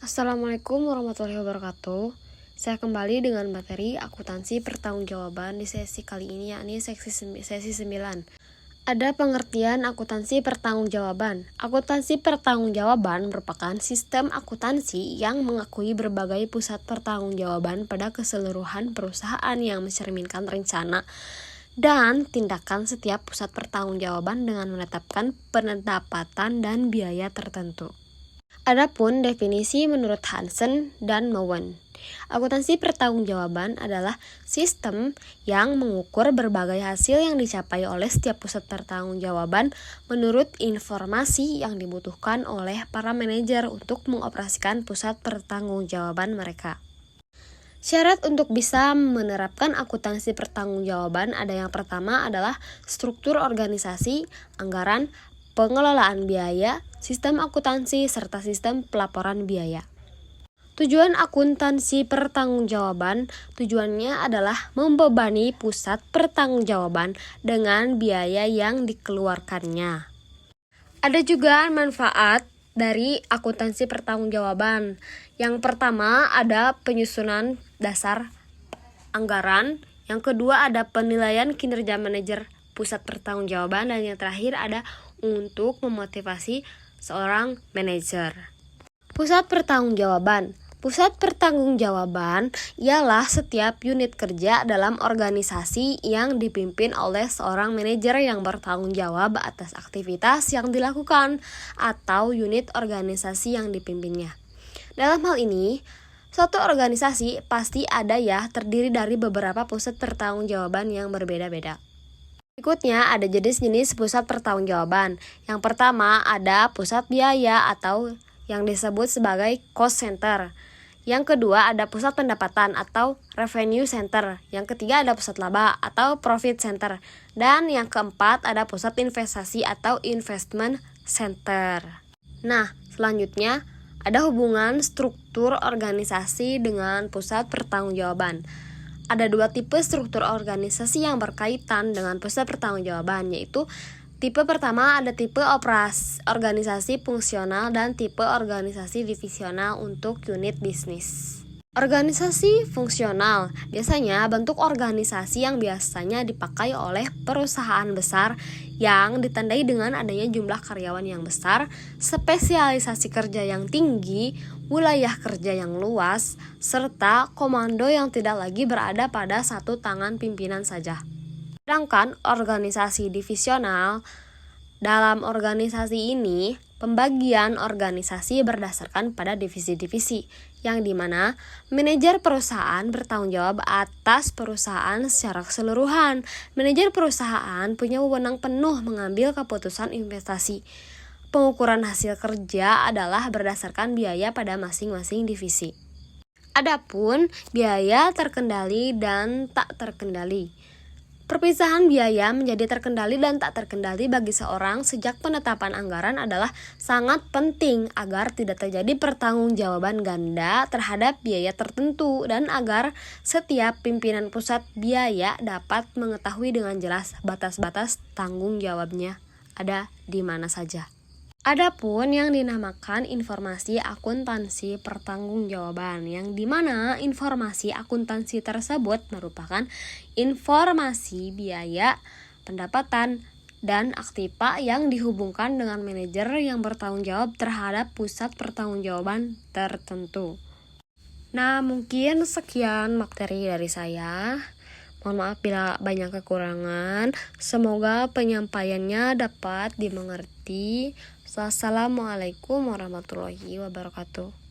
Assalamualaikum warahmatullahi wabarakatuh. Saya kembali dengan materi akuntansi pertanggungjawaban di sesi kali ini, yakni sesi 9. Ada pengertian akuntansi pertanggungjawaban. Akuntansi pertanggungjawaban merupakan sistem akuntansi yang mengakui berbagai pusat pertanggungjawaban pada keseluruhan perusahaan yang mencerminkan rencana dan tindakan setiap pusat pertanggungjawaban dengan menetapkan pendapatan dan biaya tertentu. Adapun definisi menurut Hansen dan Mowen, akuntansi pertanggungjawaban adalah sistem yang mengukur berbagai hasil yang dicapai oleh setiap pusat pertanggungjawaban menurut informasi yang dibutuhkan oleh para manajer untuk mengoperasikan pusat pertanggungjawaban mereka. Syarat untuk bisa menerapkan akuntansi pertanggungjawaban ada yang pertama adalah struktur organisasi, anggaran, pengelolaan biaya, sistem akuntansi, serta sistem pelaporan biaya. Tujuan akuntansi pertanggungjawaban tujuannya adalah membebani pusat pertanggungjawaban dengan biaya yang dikeluarkannya. Ada juga manfaat dari akuntansi pertanggungjawaban. Yang pertama ada penyusunan dasar anggaran, yang kedua ada penilaian kinerja manajer pusat pertanggungjawaban, dan yang terakhir ada untuk memotivasi seorang manajer. Pusat pertanggungjawaban. Pusat pertanggungjawaban ialah setiap unit kerja dalam organisasi yang dipimpin oleh seorang manajer yang bertanggung jawab atas aktivitas yang dilakukan atau unit organisasi yang dipimpinnya. Dalam hal ini, suatu organisasi pasti ada terdiri dari beberapa pusat pertanggungjawaban yang berbeda-beda. Berikutnya ada jenis-jenis pusat pertanggungjawaban. Yang pertama ada pusat biaya atau yang disebut sebagai cost center. Yang kedua ada pusat pendapatan atau revenue center. Yang ketiga ada pusat laba atau profit center. Dan yang keempat ada pusat investasi atau investment center. Nah, selanjutnya ada hubungan struktur organisasi dengan pusat pertanggungjawaban. Ada dua tipe struktur organisasi yang berkaitan dengan pusat pertanggungjawaban, yaitu tipe pertama ada tipe organisasi fungsional dan tipe organisasi divisional untuk unit bisnis. Organisasi fungsional biasanya bentuk organisasi yang biasanya dipakai oleh perusahaan besar yang ditandai dengan adanya jumlah karyawan yang besar, spesialisasi kerja yang tinggi, wilayah kerja yang luas, serta komando yang tidak lagi berada pada satu tangan pimpinan saja. Sedangkan organisasi divisional, dalam organisasi ini pembagian organisasi berdasarkan pada divisi-divisi, yang dimana manajer perusahaan bertanggung jawab atas perusahaan secara keseluruhan. Manajer perusahaan punya wewenang penuh mengambil keputusan investasi. Pengukuran hasil kerja adalah berdasarkan biaya pada masing-masing divisi. Adapun biaya terkendali dan tak terkendali. Perpisahan biaya menjadi terkendali dan tak terkendali bagi seorang sejak penetapan anggaran adalah sangat penting agar tidak terjadi pertanggungjawaban ganda terhadap biaya tertentu dan agar setiap pimpinan pusat biaya dapat mengetahui dengan jelas batas-batas tanggung jawabnya ada di mana saja. Adapun yang dinamakan informasi akuntansi pertanggungjawaban, yang dimana informasi akuntansi tersebut merupakan informasi biaya, pendapatan, dan aktiva yang dihubungkan dengan manajer yang bertanggung jawab terhadap pusat pertanggungjawaban tertentu. Nah, mungkin sekian materi dari saya. Mohon maaf bila banyak kekurangan. Semoga penyampaiannya dapat dimengerti. Wassalamualaikum warahmatullahi wabarakatuh.